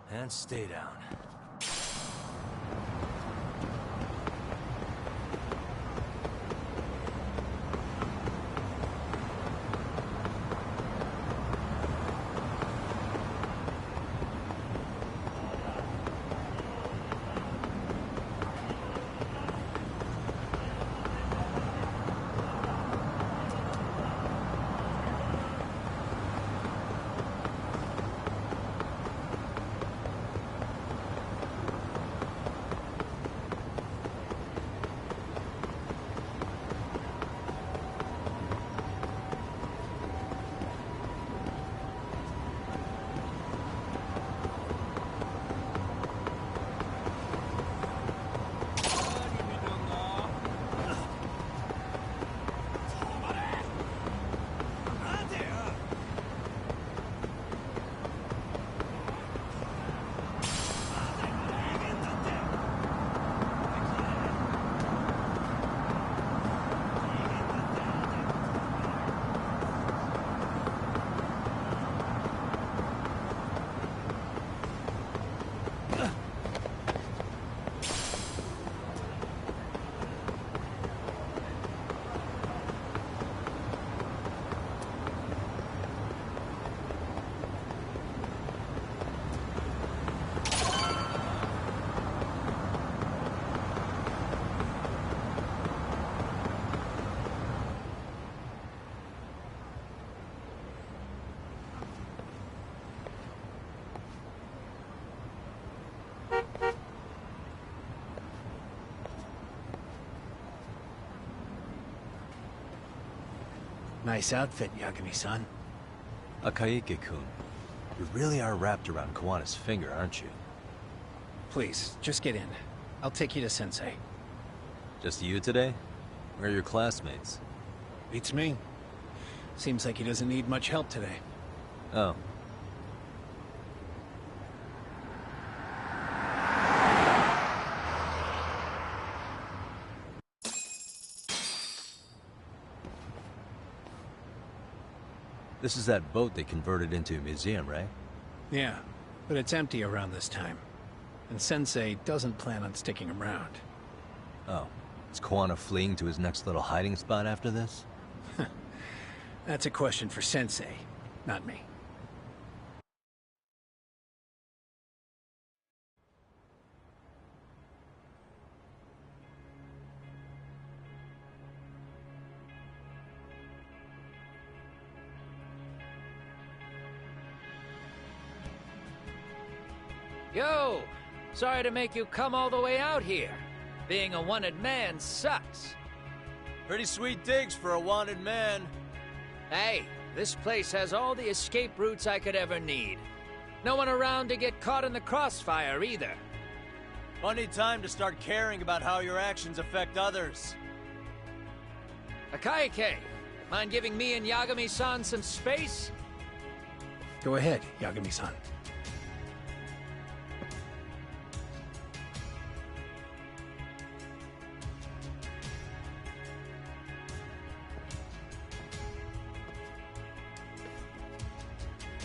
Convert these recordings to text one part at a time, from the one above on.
And stay down. Nice outfit, Yagami-san. Akaike-kun, you really are wrapped around Kawana's finger, aren't you? Please, just get in. I'll take you to Sensei. Just you today? Where are your classmates? Beats me. Seems like he doesn't need much help today. Oh. This is that boat they converted into a museum, right? Yeah, but it's empty around this time. And Sensei doesn't plan on sticking around. Oh. Is Kawana fleeing to his next little hiding spot after this? That's a question for Sensei, not me. Yo! Sorry to make you come all the way out here. Being a wanted man sucks. Pretty sweet digs for a wanted man. Hey, this place has all the escape routes I could ever need. No one around to get caught in the crossfire either. Funny time to start caring about how your actions affect others. Akaike, mind giving me and Yagami-san some space? Go ahead, Yagami-san.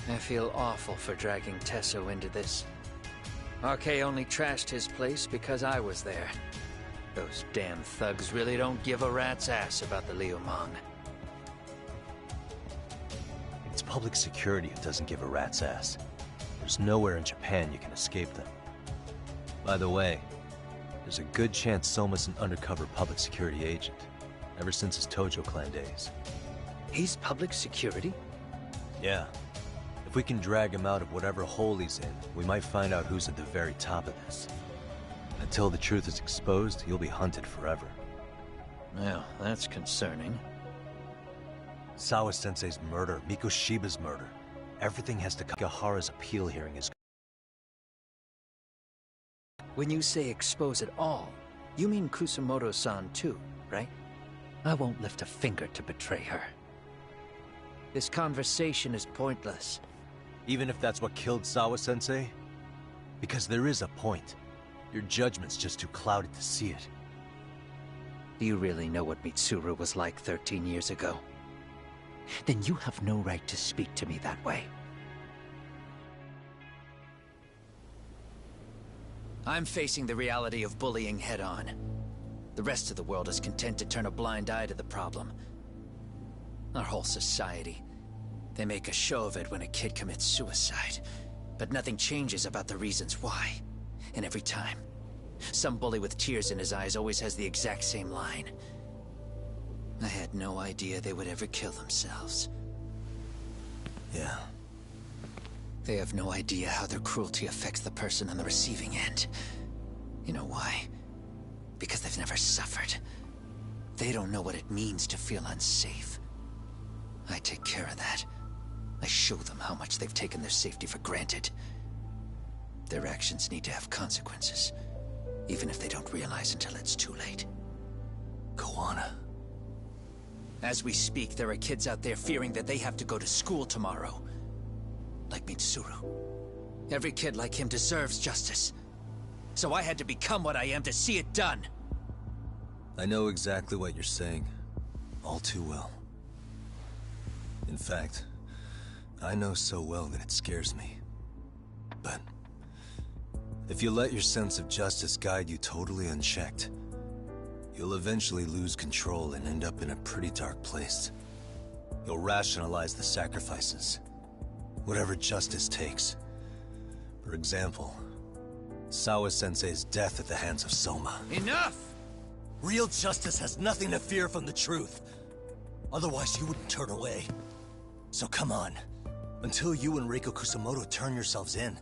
I feel awful for dragging Tesso into this. RK only trashed his place because I was there. Those damn thugs really don't give a rat's ass about the Liumang. It's public security who doesn't give a rat's ass. There's nowhere in Japan you can escape them. By the way, there's a good chance Soma's an undercover public security agent, ever since his Tojo clan days. He's public security? Yeah. If we can drag him out of whatever hole he's in, we might find out who's at the very top of this. Until the truth is exposed, he'll be hunted forever. Well, that's concerning. Sawa-sensei's murder, Mikoshiba's murder. Everything has to come. Gahara's appeal hearing is... When you say expose it all, you mean Kusamoto-san too, right? I won't lift a finger to betray her. This conversation is pointless. Even if that's what killed Sawa-sensei? Because there is a point. Your judgment's just too clouded to see it. Do you really know what Mitsuru was like 13 years ago? Then you have no right to speak to me that way. I'm facing the reality of bullying head-on. The rest of the world is content to turn a blind eye to the problem. Our whole society. They make a show of it when a kid commits suicide. But nothing changes about the reasons why. And every time, some bully with tears in his eyes always has the exact same line. I had no idea they would ever kill themselves. Yeah. They have no idea how their cruelty affects the person on the receiving end. You know why? Because they've never suffered. They don't know what it means to feel unsafe. I take care of that. I show them how much they've taken their safety for granted. Their actions need to have consequences, even if they don't realize until it's too late. Koana. As we speak, there are kids out there fearing that they have to go to school tomorrow. Like Mitsuru. Every kid like him deserves justice. So I had to become what I am to see it done. I know exactly what you're saying. All too well. In fact, I know so well that it scares me. But if you let your sense of justice guide you totally unchecked, you'll eventually lose control and end up in a pretty dark place. You'll rationalize the sacrifices. Whatever justice takes. For example, Sawa-sensei's death at the hands of Soma. Enough! Real justice has nothing to fear from the truth. Otherwise, you wouldn't turn away. So come on. Until you and Reiko Kusamoto turn yourselves in,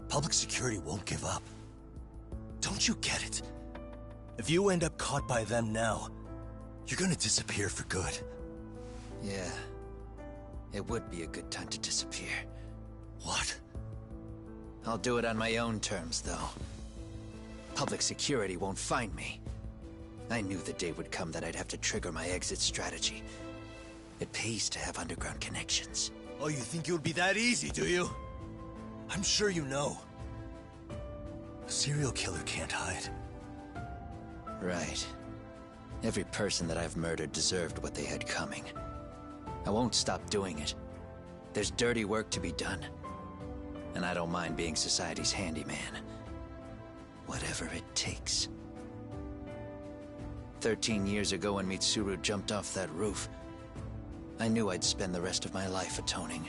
public security won't give up. Don't you get it? If you end up caught by them now, you're gonna disappear for good. Yeah. It would be a good time to disappear. What? I'll do it on my own terms, though. Public security won't find me. I knew the day would come that I'd have to trigger my exit strategy. It pays to have underground connections. Oh, you think it would be that easy, do you? I'm sure you know. A serial killer can't hide. Right. Every person that I've murdered deserved what they had coming. I won't stop doing it. There's dirty work to be done. And I don't mind being society's handyman. Whatever it takes. 13 years ago when Mitsuru jumped off that roof, I knew I'd spend the rest of my life atoning.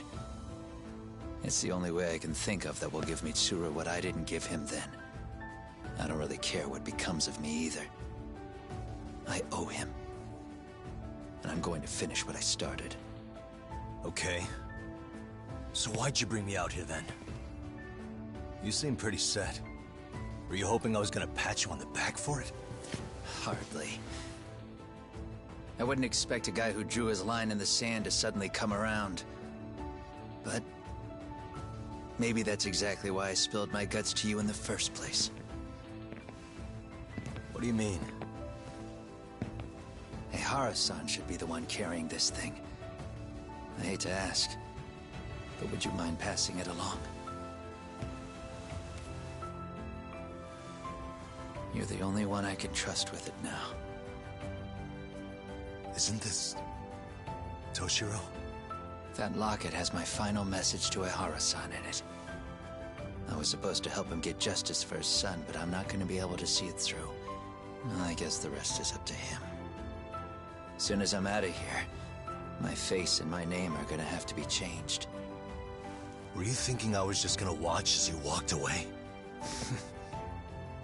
It's the only way I can think of that will give Mitsuru what I didn't give him then. I don't really care what becomes of me either. I owe him. And I'm going to finish what I started. Okay. So why'd you bring me out here then? You seem pretty set. Were you hoping I was gonna pat you on the back for it? Hardly. I wouldn't expect a guy who drew his line in the sand to suddenly come around. But maybe that's exactly why I spilled my guts to you in the first place. What do you mean? Ehara-san should be the one carrying this thing. I hate to ask, but would you mind passing it along? You're the only one I can trust with it now. Isn't this Toshiro? That locket has my final message to Ehara-san in it. I was supposed to help him get justice for his son, but I'm not going to be able to see it through. Well, I guess the rest is up to him. As soon as I'm out of here, my face and my name are gonna have to be changed. Were you thinking I was just gonna watch as you walked away?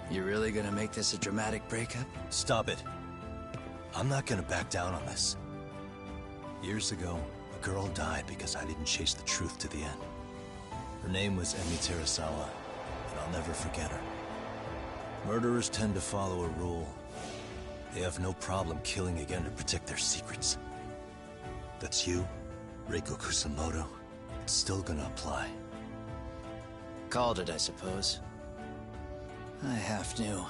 You really gonna make this a dramatic breakup? Stop it. I'm not gonna back down on this. Years ago, a girl died because I didn't chase the truth to the end. Her name was Emi Terasawa, and I'll never forget her. Murderers tend to follow a rule. They have no problem killing again to protect their secrets. That's you, Reiko Kusamoto. It's still gonna apply. Called it, I suppose. I half knew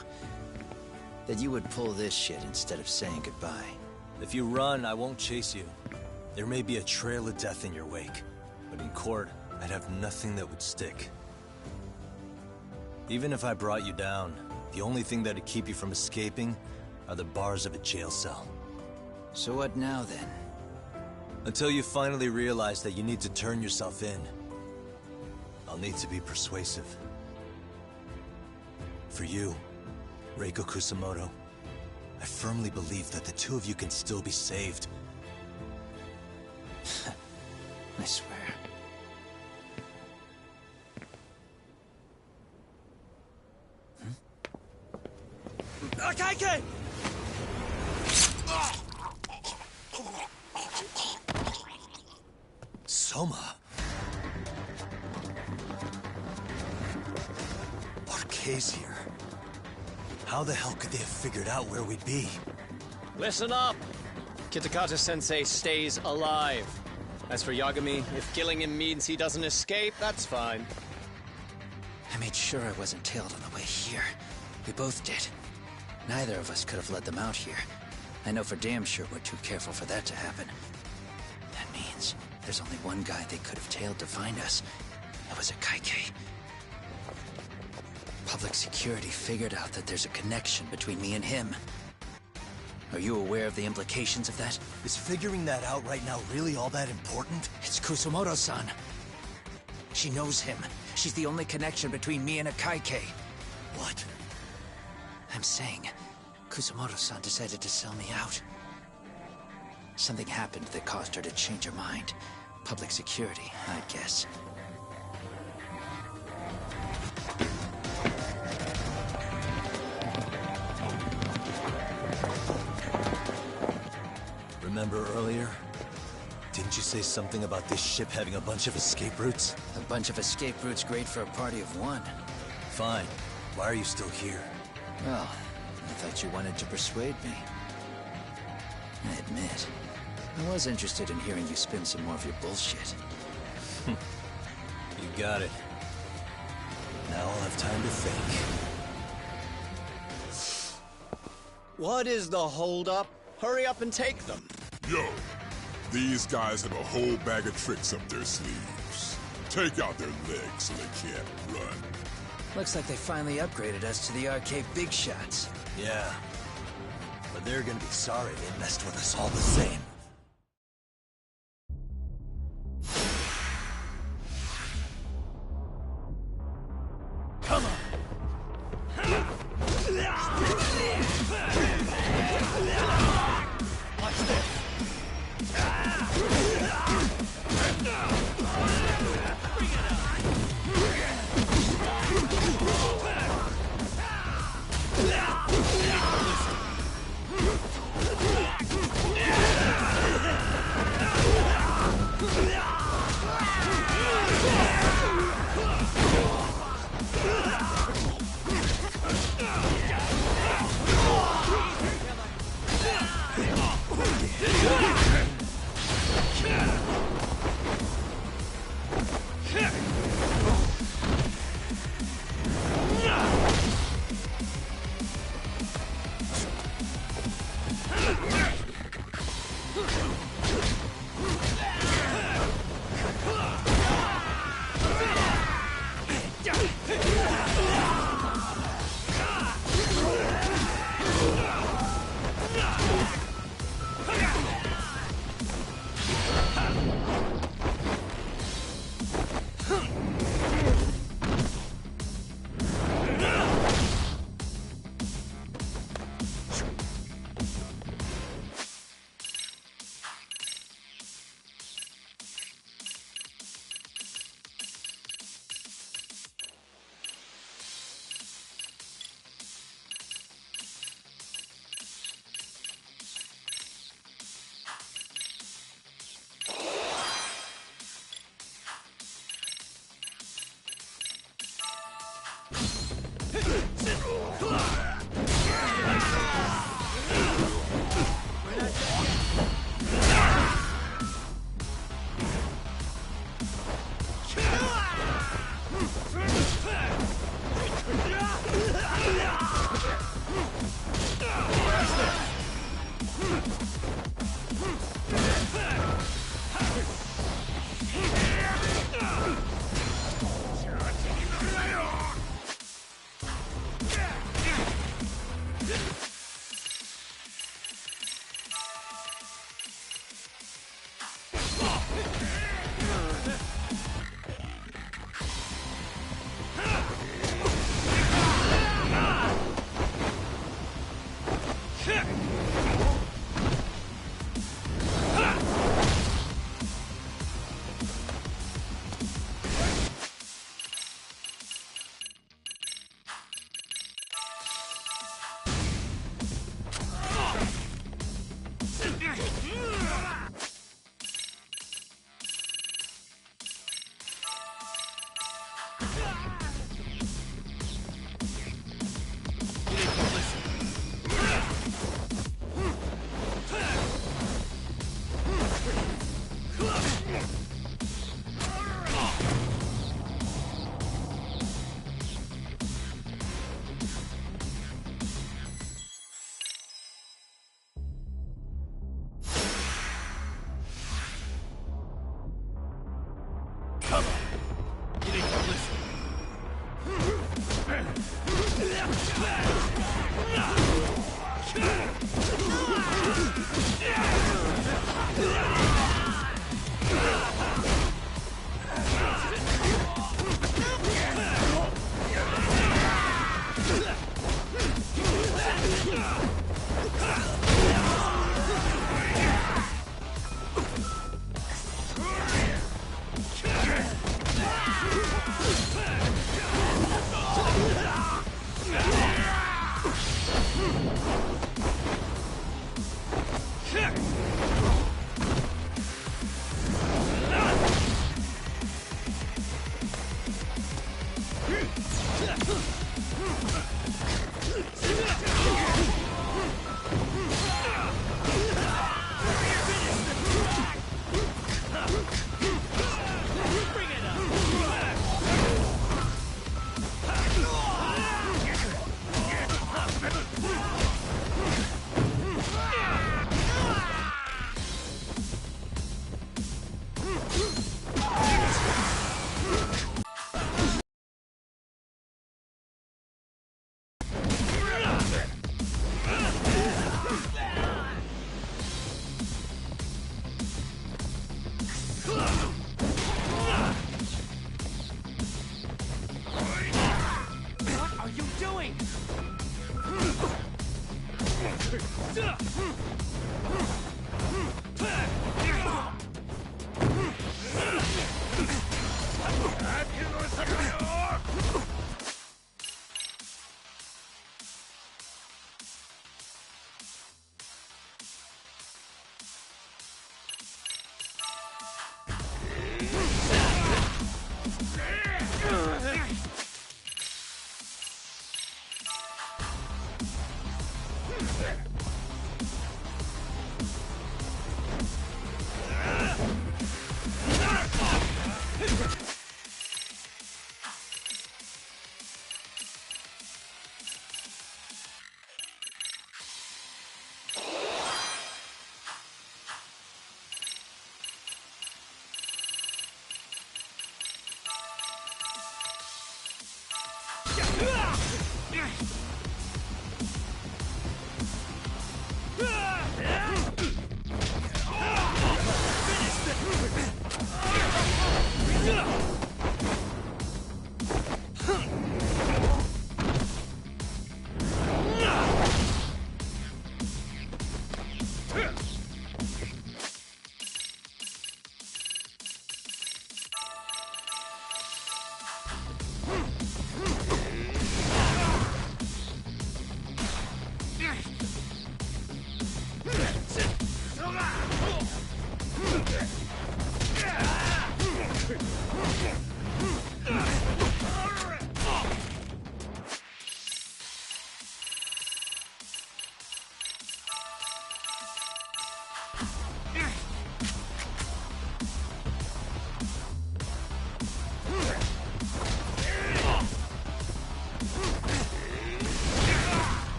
that you would pull this shit instead of saying goodbye. If you run, I won't chase you. There may be a trail of death in your wake, but in court, I'd have nothing that would stick. Even if I brought you down, The only thing that'd keep you from escaping are the bars of a jail cell. So what now, then? Until you finally realize that you need to turn yourself in, I'll need to be persuasive. For you, Reiko Kusamoto, I firmly believe that the two of you can still be saved. I swear. Akaike! Soma? Arcay's here. How the hell could they have figured out where we'd be? Listen up! Kitakata-sensei stays alive. As for Yagami, if killing him means he doesn't escape, that's fine. I made sure I wasn't tailed on the way here. We both did. Neither of us could have led them out here. I know for damn sure we're too careful for that to happen. That means there's only one guy they could have tailed to find us. It was Akaike. Public security figured out that there's a connection between me and him. Are you aware of the implications of that? Is figuring that out right now really all that important? It's Kusamoto-san. She knows him. She's the only connection between me and Akaike. What? I'm saying, Kusamoto-san decided to sell me out. Something happened that caused her to change her mind. Public security, I'd guess. Remember earlier? Didn't you say something about this ship having a bunch of escape routes? A bunch of escape routes great for a party of one. Fine. Why are you still here? Well, I thought you wanted to persuade me. I admit, I was interested in hearing you spin some more of your bullshit. You got it. Now I'll have time to think. What is the holdup? Hurry up and take them. Yo, these guys have a whole bag of tricks up their sleeves. Take out their legs so they can't run. Looks like they finally upgraded us to the arcade big shots. Yeah. But they're gonna be sorry they messed with us all the same. Come on! Watch this!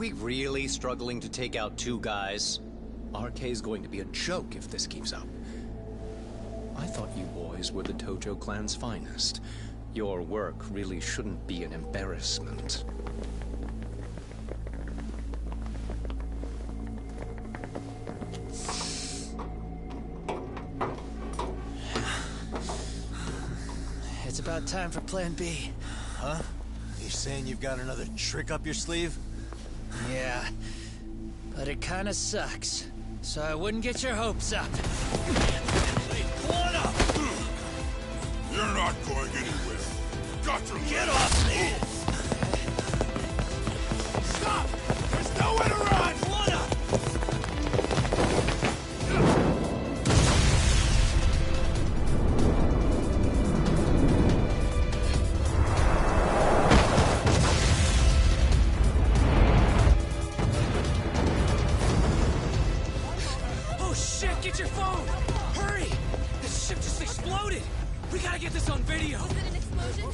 we really struggling to take out two guys? RK's going to be a joke if this keeps up. I thought you boys were the Tojo clan's finest. Your work really shouldn't be an embarrassment. It's about time for Plan B. Huh? You saying you've got another trick up your sleeve? Yeah, but it kinda sucks. So I wouldn't get your hopes up. You're not going anywhere. Got to Get off me! Stop! There's nowhere to run! Oh shit, get your phone! Hurry! This ship just exploded! We gotta get this on video! Was it an explosion?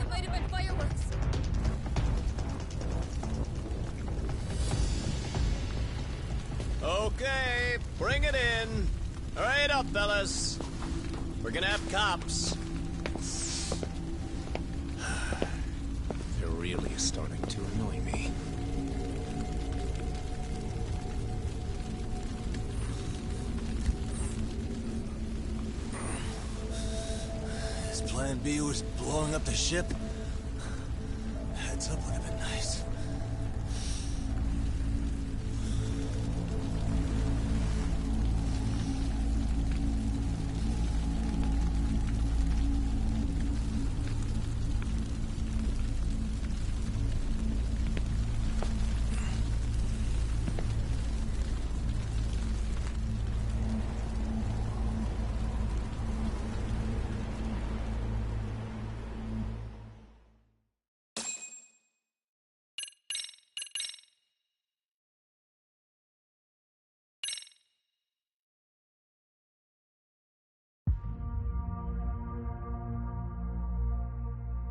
It might have been fireworks. Okay, bring it in. Hurry it up, fellas. We're gonna have cops. They're really starting to annoy me. His plan B was blowing up the ship? Heads up would have been nice.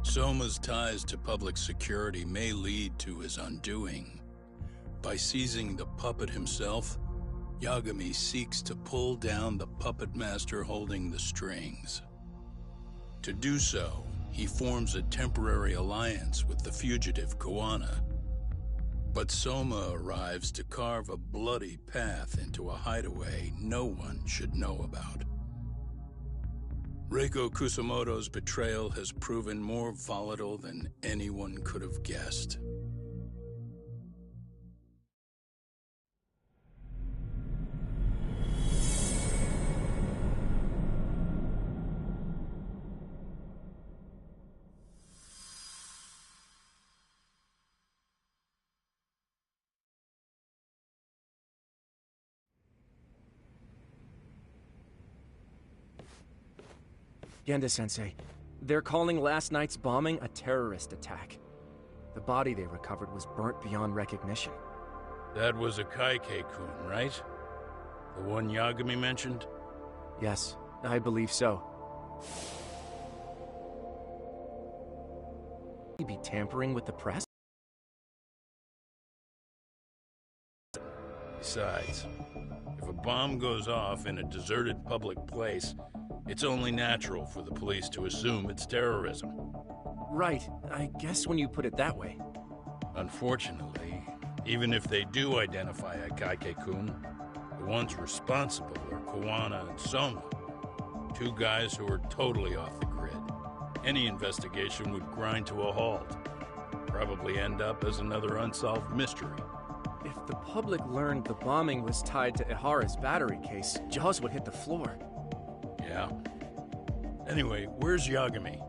Soma's ties to public security may lead to his undoing. By seizing the puppet himself, Yagami seeks to pull down the puppet master holding the strings. To do so, he forms a temporary alliance with the fugitive Koana. But Soma arrives to carve a bloody path into a hideaway no one should know about. Reiko Kusamoto's betrayal has proven more volatile than anyone could have guessed. Genda-sensei, they're calling last night's bombing a terrorist attack. The body they recovered was burnt beyond recognition. That was a Kaike-kun, right? The one Yagami mentioned? Yes, I believe so. He be tampering with the press? Besides, if a bomb goes off in a deserted public place, it's only natural for the police to assume it's terrorism. Right, I guess when you put it that way. Unfortunately, even if they do identify a Kaike-kun, the ones responsible are Koana and Soma, two guys who are totally off the grid. Any investigation would grind to a halt, probably end up as another unsolved mystery. If the public learned the bombing was tied to Ihara's battery case, jaws would hit the floor. Yeah. Anyway, where's Yagami?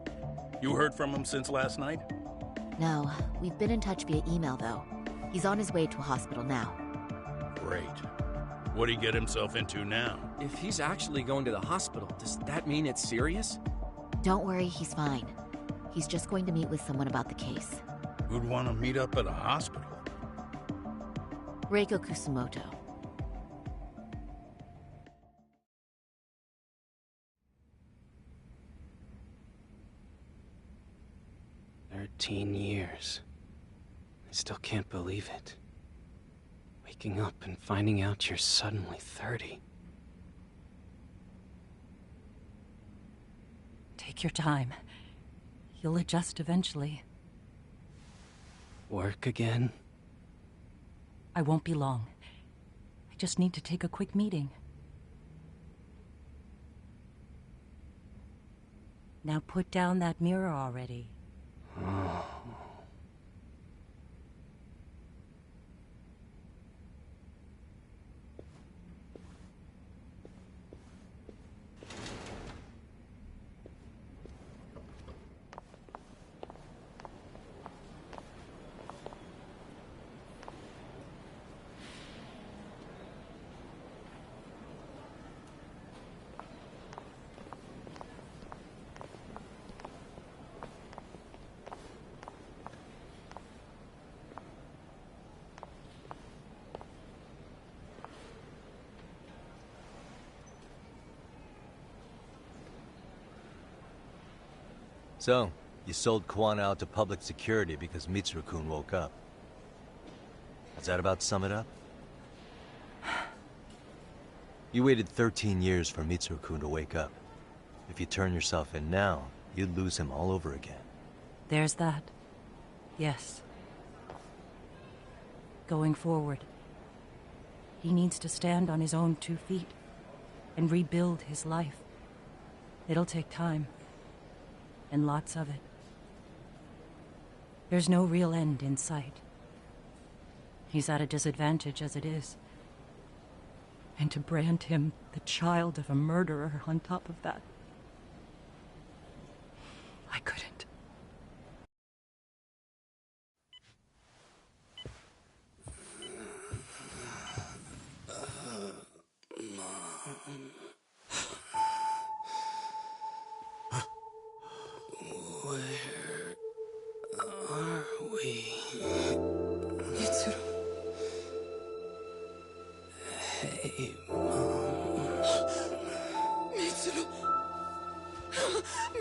You heard from him since last night? No, we've been in touch via email, though. He's on his way to a hospital now. Great. What'd he get himself into now? If he's actually going to the hospital, does that mean it's serious? Don't worry, he's fine. He's just going to meet with someone about the case. Who'd want to meet up at a hospital? Reiko Kusumoto. 13 years. I still can't believe it. Waking up and finding out you're suddenly 30. Take your time. You'll adjust eventually. Work again? I won't be long. I just need to take a quick meeting. Now put down that mirror already. Oh. So, you sold Kwana out to public security because Mitsuru-kun woke up. Does that about sum it up? You waited 13 years for Mitsuru-kun to wake up. If you turn yourself in now, you'd lose him all over again. There's that. Yes. Going forward, he needs to stand on his own 2 feet and rebuild his life. It'll take time. And lots of it. There's no real end in sight. He's at a disadvantage as it is. And to brand him the child of a murderer on top of that, I couldn't. Mitsuru. Hey, Mom. Mitsuru.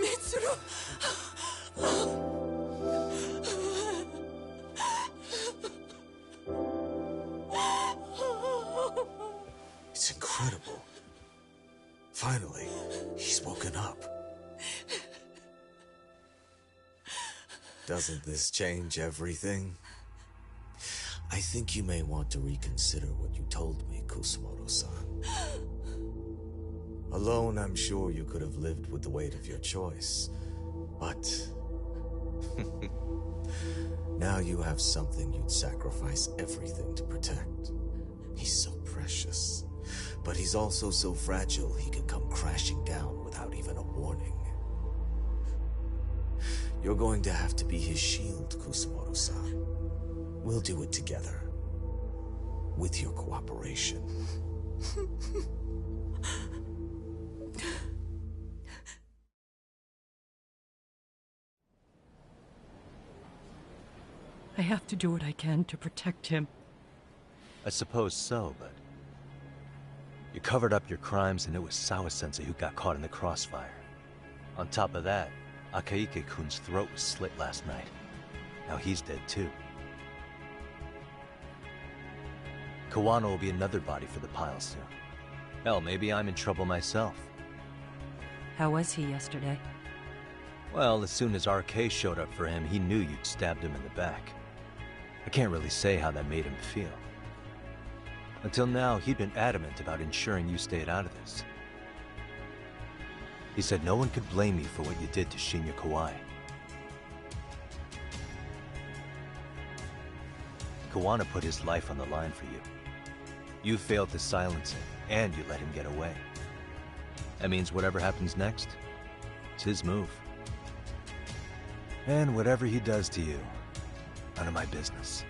Mitsuru. It's incredible. Finally, he's woken up. Doesn't this change everything? I think you may want to reconsider what you told me, Kusumoto-san. Alone, I'm sure you could have lived with the weight of your choice, but now you have something you'd sacrifice everything to protect. He's so precious, but he's also so fragile he can come crashing down without even a warning. You're going to have to be his shield, Kusumoto-san. We'll do it together. With your cooperation. I have to do what I can to protect him. I suppose so, but... You covered up your crimes and it was Sawa-sensei who got caught in the crossfire. On top of that, Akaike-kun's throat was slit last night. Now he's dead too. Kawano will be another body for the pile soon. Hell, maybe I'm in trouble myself. How was he yesterday? Well, as soon as RK showed up for him, he knew you'd stabbed him in the back. I can't really say how that made him feel. Until now, he'd been adamant about ensuring you stayed out of this. He said no one could blame you for what you did to Shinya Kawai. Kawana put his life on the line for you. You failed to silence him, and you let him get away. That means whatever happens next, it's his move. And whatever he does to you, none of my business.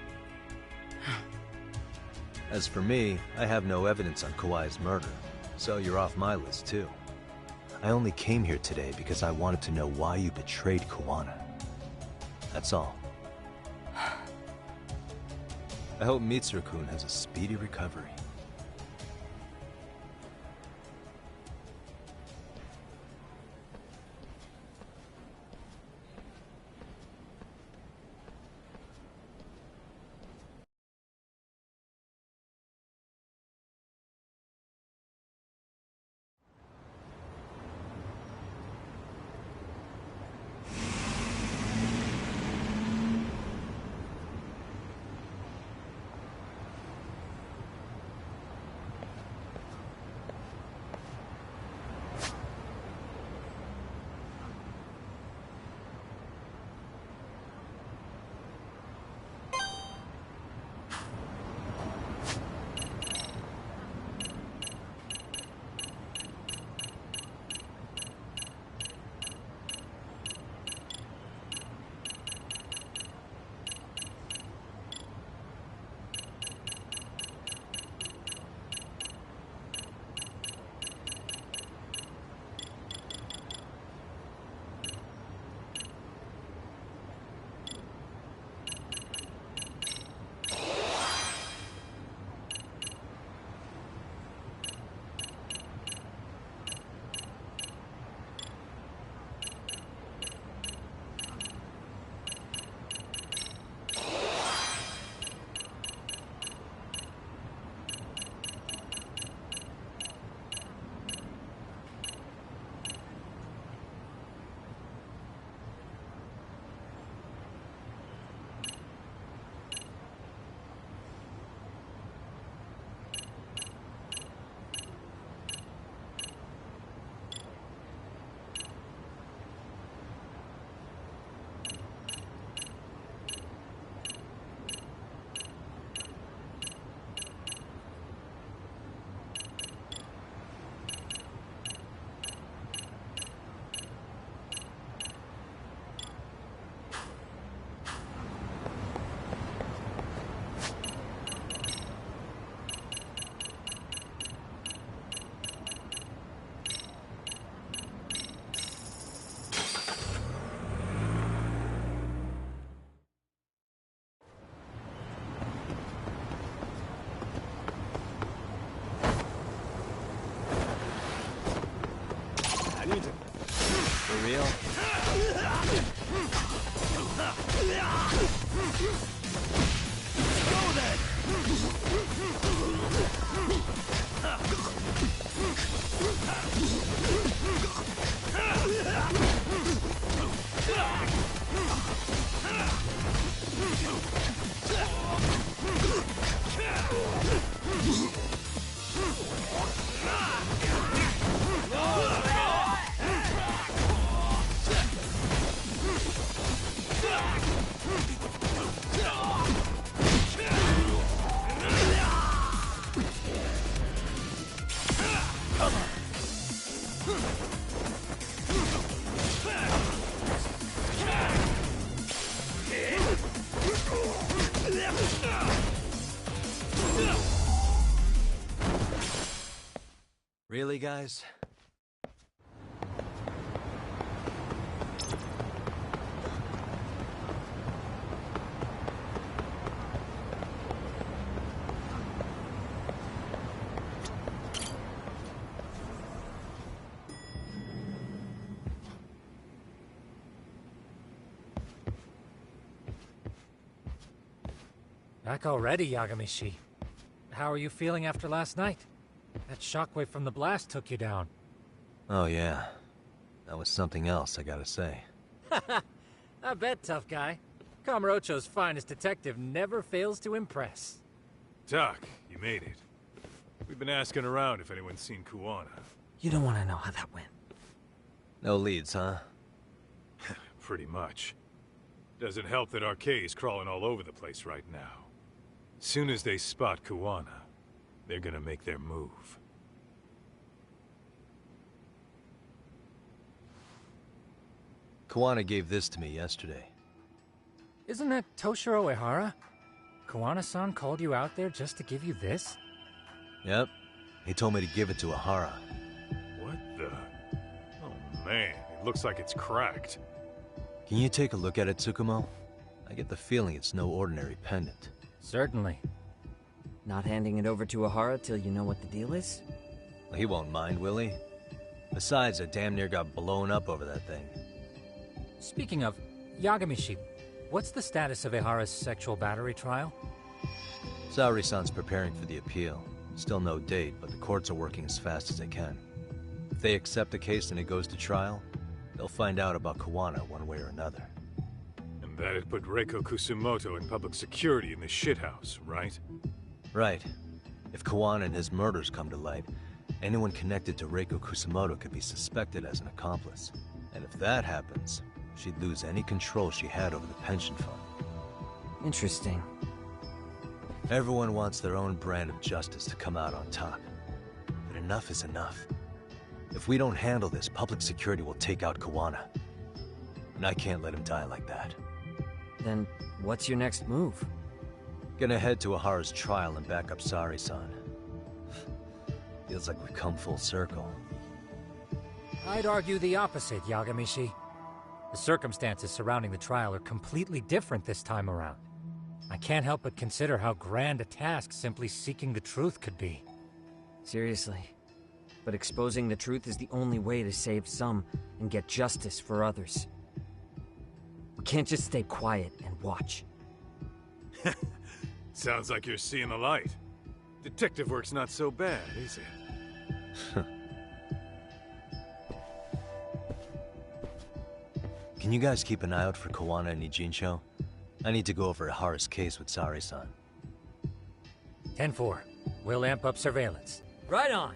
As for me, I have no evidence on Kawai's murder, so you're off my list too. I only came here today because I wanted to know why you betrayed Kawana. That's all. I hope Mitsuru-kun has a speedy recovery. For real? Go then! Really, guys? Back already, Yagamishi. How are you feeling after last night? That shockwave from the blast took you down. Oh yeah. That was something else, I gotta say. I bet, tough guy. Kamurocho's finest detective never fails to impress. Doc, you made it. We've been asking around if anyone's seen Kuwana. You don't want to know how that went. No leads, huh? Pretty much. Doesn't help that Arcade's crawling all over the place right now. Soon as they spot Kuwana, they're gonna make their move. Kuwana gave this to me yesterday. Isn't that Toshiro Ehara? Kuwana-san called you out there just to give you this? Yep. He told me to give it to Ehara. What the? Oh man, it looks like it's cracked. Can you take a look at it, Tsukumo? I get the feeling it's no ordinary pendant. Certainly. Not handing it over to Ehara till you know what the deal is? He won't mind, will he? Besides, I damn near got blown up over that thing. Speaking of, Yagamishi, what's the status of Ehara's sexual battery trial? Saori-san's preparing for the appeal. Still no date, but the courts are working as fast as they can. If they accept the case and it goes to trial, they'll find out about Kuwana one way or another. And that'd put Reiko Kusumoto in public security in this shithouse, right? Right. If Kuwana and his murders come to light, anyone connected to Reiko Kusumoto could be suspected as an accomplice. And if that happens, she'd lose any control she had over the pension fund. Interesting. Everyone wants their own brand of justice to come out on top. But enough is enough. If we don't handle this, public security will take out Kuwana. And I can't let him die like that. Then, what's your next move? Gonna head to Ehara's trial and back up Saori-san. Feels like we've come full circle. I'd argue the opposite, Yagamishi. The circumstances surrounding the trial are completely different this time around. I can't help but consider how grand a task simply seeking the truth could be. Seriously. But exposing the truth is the only way to save some and get justice for others. We can't just stay quiet and watch. Sounds like you're seeing the light. Detective work's not so bad, is it? Can you guys keep an eye out for Kuwana and Ijincho? I need to go over Ehara's case with Saori-san. 10-4. We'll amp up surveillance. Right on!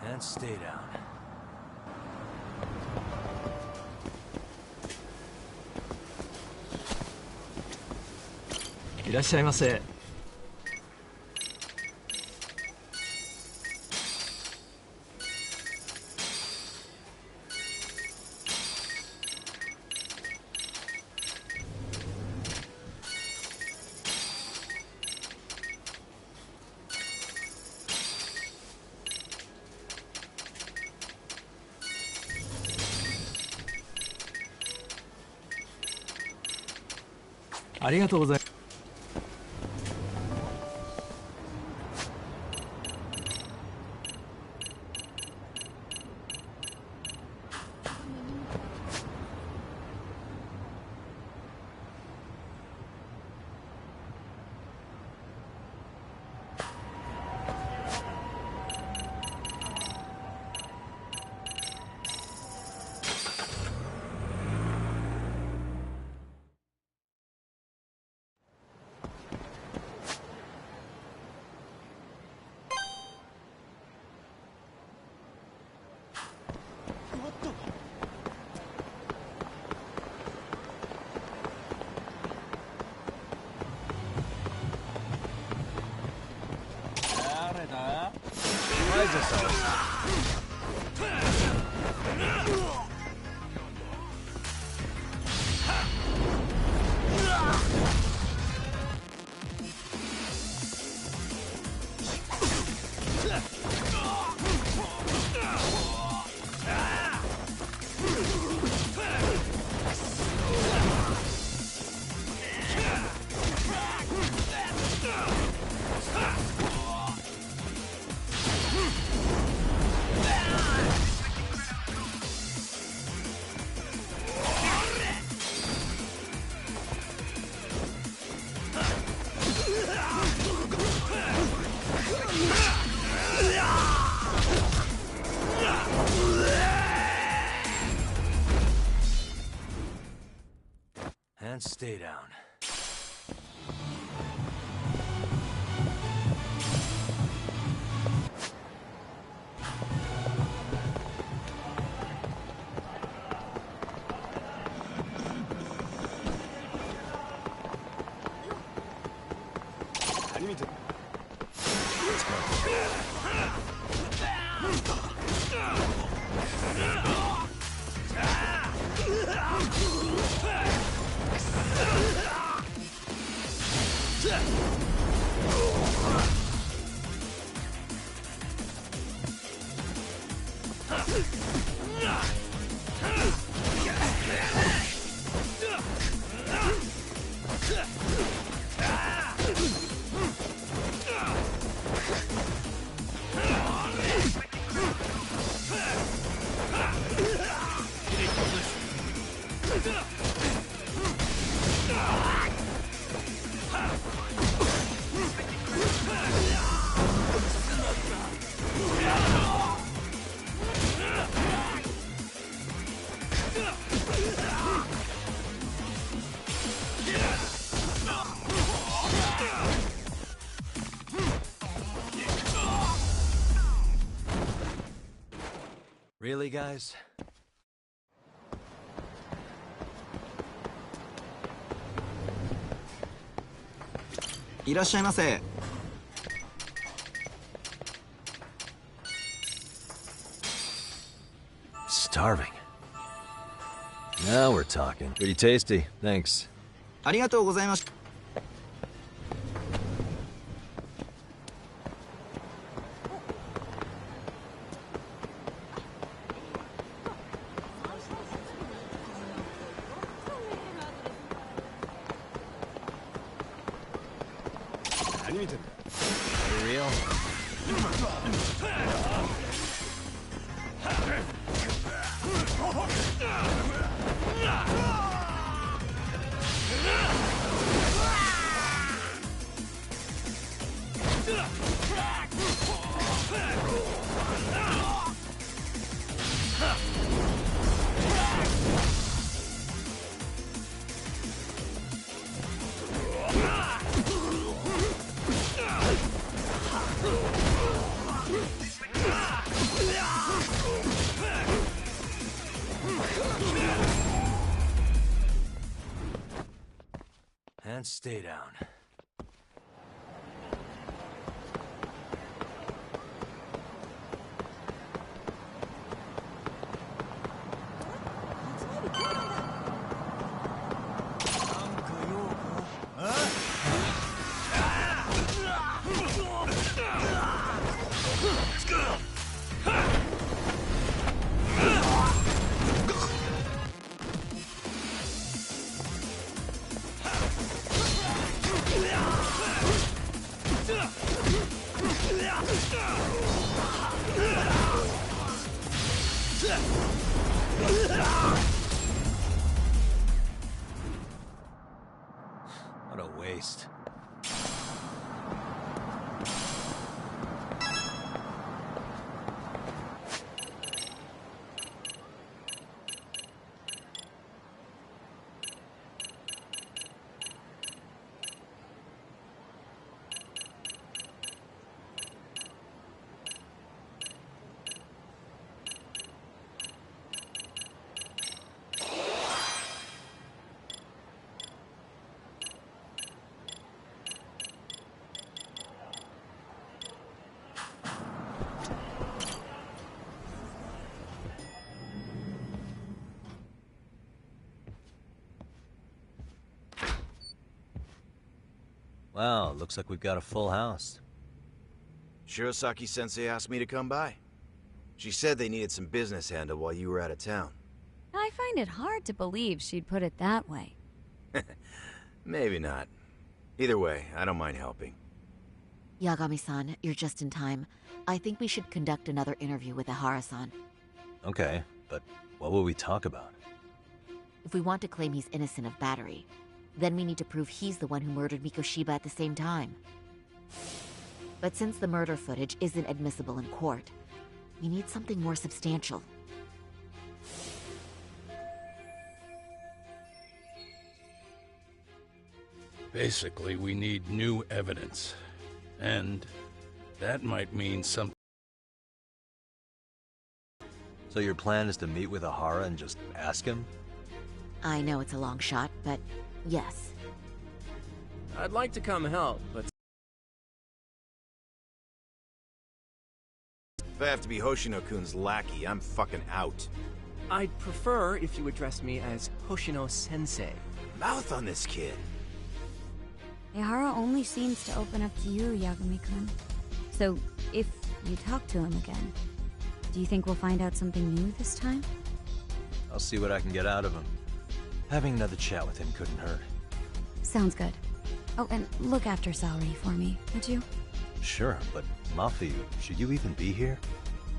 And stay down. いらっしゃいませ。ありがとうございます。And stay down. Really, guys? Starving. Now we're talking. Pretty tasty. Thanks. ありがとうございます。何見てんだ Are you real? And stay down. What a waste. Wow, looks like we've got a full house. Shirosaki-sensei asked me to come by. She said they needed some business handled while you were out of town. I find it hard to believe she'd put it that way. Maybe not. Either way, I don't mind helping. Yagami-san, you're just in time. I think we should conduct another interview with Ihara-san. Okay, but what will we talk about? If we want to claim he's innocent of battery, then we need to prove he's the one who murdered Mikoshiba at the same time. But since the murder footage isn't admissible in court, we need something more substantial. Basically, we need new evidence. And that might mean something. So your plan is to meet with Ihara and just ask him? I know it's a long shot, but yes. I'd like to come help, but... If I have to be Hoshino-kun's lackey, I'm fucking out. I'd prefer if you address me as Hoshino-sensei. Mouth on this kid. Ihara only seems to open up to you, Yagami-kun. So, if you talk to him again, do you think we'll find out something new this time? I'll see what I can get out of him. Having another chat with him couldn't hurt. Sounds good. Oh, and look after Saori for me, would you? Sure, but Mafi, should you even be here?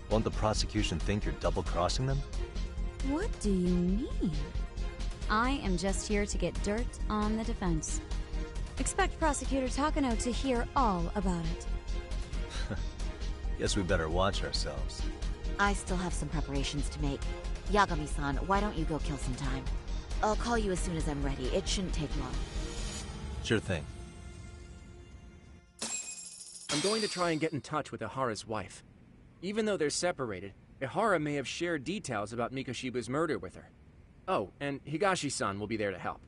Won't the prosecution think you're double-crossing them? What do you mean? I am just here to get dirt on the defense. Expect Prosecutor Takano to hear all about it. Guess we better watch ourselves. I still have some preparations to make. Yagami-san, why don't you go kill some time? I'll call you as soon as I'm ready. It shouldn't take long. Sure thing. I'm going to try and get in touch with Ihara's wife. Even though they're separated, Ihara may have shared details about Mikoshiba's murder with her. Oh, and Higashi-san will be there to help.